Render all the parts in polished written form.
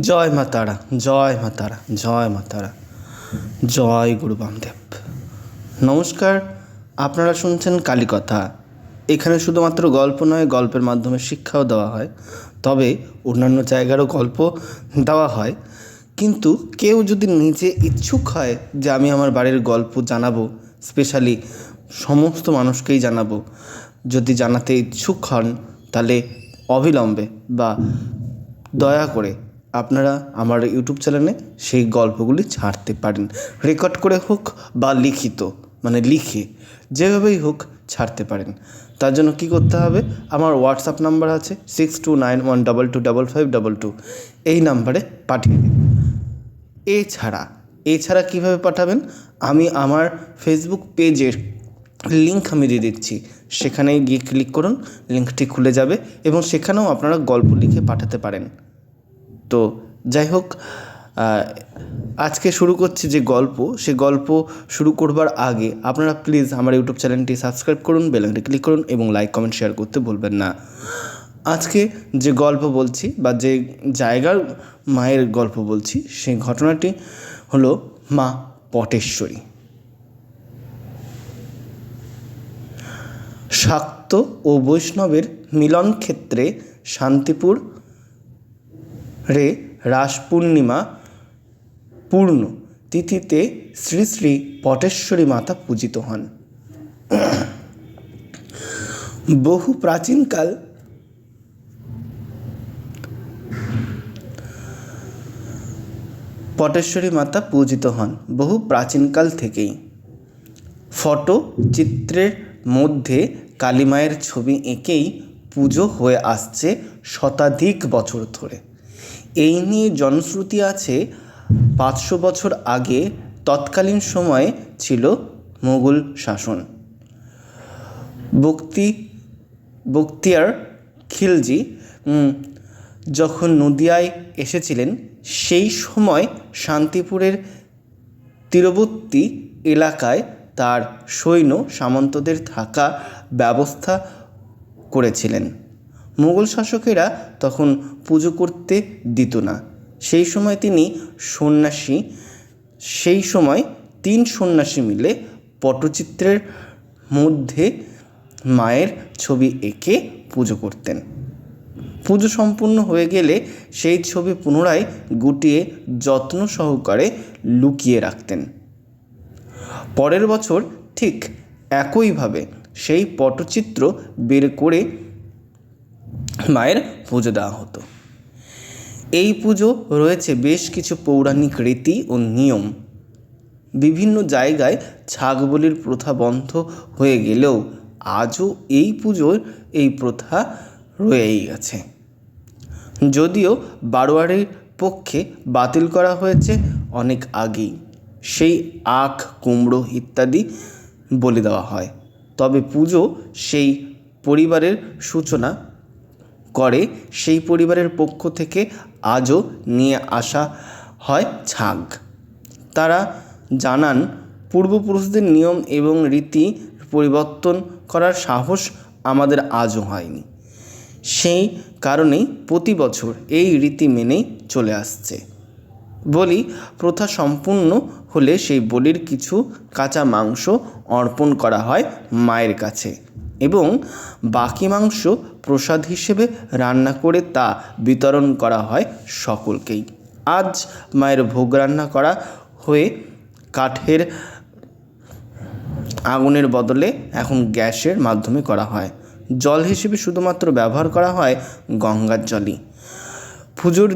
জয় মা তারা, জয় মা তারা, জয় মা তারা, জয় গুরু বামদেব। নমস্কার, আপনারা শুনছেন কালীকথা। এখানে শুধুমাত্র গল্প নয়, গল্পের মাধ্যমে শিক্ষাও দেওয়া হয়। তবে অন্যান্য জায়গারও গল্প দেওয়া হয়, কিন্তু কেউ যদি নিজে ইচ্ছুক হয় যে আমি আমার বাড়ির গল্প জানাবো, স্পেশালি সমস্ত মানুষকেই জানাবো, যদি জানাতে ইচ্ছুক হন তাহলে অবিলম্বে বা দয়া করে আপনারা আমার ইউটিউব চ্যানেলে সেই গল্পগুলি ছাড়তে পারেন। রেকর্ড করে হোক বা লিখিত, মানে লিখে যেভাবেই হোক ছাড়তে পারেন। তার জন্য কী করতে হবে, আমার হোয়াটসঅ্যাপ নাম্বার আছে 6291222552, এই নাম্বারে পাঠিয়ে দিন। এছাড়া কীভাবে পাঠাবেন, আমি আমার ফেসবুক পেজের লিঙ্ক আমি দিয়ে দিচ্ছি, সেখানে গিয়ে ক্লিক করুন, লিঙ্কটি খুলে যাবে এবং সেখানেও আপনারা গল্প লিখে পাঠাতে পারেন। তো যাই হোক, আজকে শুরু করছি যে গল্প, সে গল্প শুরু করবার আগে আপনারা প্লিজ আমার ইউটিউব চ্যানেলটি সাবস্ক্রাইব করুন, বেল আইকনটি ক্লিক করুন এবং লাইক কমেন্ট শেয়ার করতে ভুলবেন না। আজকে যে গল্প বলছি বা যে জায়গার মায়ের গল্প বলছি, সেই ঘটনাটি হলো মা পটেশ্বরী। শাক্ত ও বৈষ্ণবের মিলন ক্ষেত্রে শান্তিপুর রে রাস পূর্ণিমা পূর্ণ তিথিতে শ্রী শ্রী পটেশ্বরী মাতা পূজিত হন। বহু প্রাচীনকাল পটেশ্বরী মাতা পূজিত হন বহু প্রাচীনকাল থেকেই। ফটো চিত্রের মধ্যে কালীমায়ের ছবি এঁকেই পুজো হয়ে আসছে শতাধিক বছর ধরে। এই নিয়ে জনশ্রুতি আছে, 500 বছর আগে তৎকালীন সময়ে ছিল মুঘল শাসন। বখতিয়ার খিলজি যখন নদিয়ায় এসেছিলেন, সেই সময় শান্তিপুরের তীরবর্তী এলাকায় তার সৈন্য সামন্তদের থাকা ব্যবস্থা করেছিলেন। মুঘল শাসকেরা তখন পুজো করতে দিত না। সেই সময় 3 সন্ন্যাসী মিলে পটচিত্রের মধ্যে মায়ের ছবি এঁকে পুজো করতেন। পুজো সম্পূর্ণ হয়ে গেলে সেই ছবি পুনরায় গুটিয়ে যত্ন সহকারে লুকিয়ে রাখতেন। পরের বছর ঠিক একইভাবে সেই পটচিত্র বের করে মায়ের পুজো দেওয়া হতো। এই পুজো রয়েছে বেশ কিছু পৌরাণিক রীতি ও নিয়ম। বিভিন্ন জায়গায় ছাগ বলির প্রথা বন্ধ হয়ে গেলেও আজও এই পুজোর এই প্রথা রয়েই গেছে, যদিও বারোয়ারির পক্ষে বাতিল করা হয়েছে অনেক আগেই। সেই আখ, কুমড়ো ইত্যাদি বলি দেওয়া হয়। তবে পুজো সেই পরিবারের সূচনা করে, সেই পরিবারের পক্ষ থেকে আজও নিয়ে আসা হয় ছাগ। তারা জানান, পূর্বপুরুষদের নিয়ম এবং রীতি পরিবর্তন করার সাহস আমাদের আজও হয়নি। সেই কারণেই প্রতি বছর এই রীতি মেনেই চলে আসছে। বলি প্রথা সম্পূর্ণ হলে সেই বলির কিছু কাঁচা মাংস অর্পণ করা হয় মায়ের কাছে এবং বাকি মাংস প্রসাদ হিসেবে রান্না করে তা বিতরণ করা হয় সকলকেই। আজ মায়ের ভোগ রান্না করা হয়ে কাঠের আগুনের বদলে এখন গ্যাসের মাধ্যমে করা হয়। জল হিসেবে শুধুমাত্র ব্যবহার করা হয় গঙ্গার জলই। পুজোর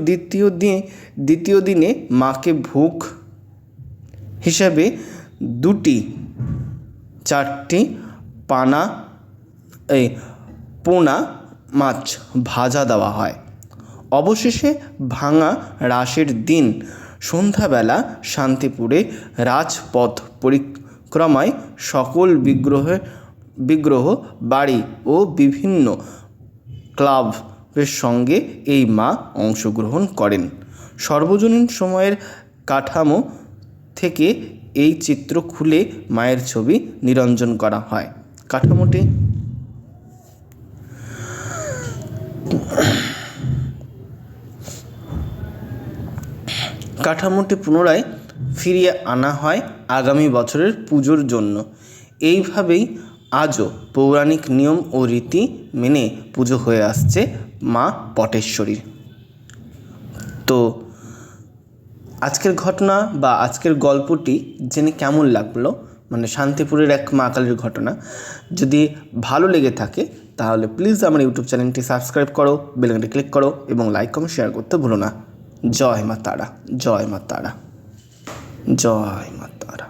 দ্বিতীয় দিনে মাকে ভোগ হিসাবে 2-4টি পোনা মাছ ভাজা দেওয়া হয়। অবশেষে ভাঙা রাসের দিন সন্ধ্যাবেলা শান্তিপুরে রাজপথ পরিক্রমায় সকল বিগ্রহ বাড়ি ও বিভিন্ন ক্লাবের সঙ্গে এই মা অংশগ্রহণ করেন। সর্বজনীন সময়ের কাঠামো থেকে এই চিত্র খুলে মায়ের ছবি নিরঞ্জন করা হয়। কাঠামোটি কাঠামোটি পুনরায় ফিরিয়ে আনা হয় আগামী বছরের পুজোর জন্য। এইভাবেই আজও পৌরাণিক নিয়ম ও রীতি মেনে পুজো হয়ে আসছে মা পটেশ্বরীর। তো আজকের ঘটনা বা আজকের গল্পটি জেনে কেমন লাগলো, মানে শান্তিপুরের এক মা কালীর ঘটনা, যদি ভালো লেগে থাকে তাহলে প্লিজ আমার ইউটিউব চ্যানেলটি সাবস্ক্রাইব করো, বেল আইকনটি ক্লিক করো এবং লাইক কমেন্ট শেয়ার করতে ভুলো না। জয় মা তারা, জয় মা তারা, জয় মা তারা।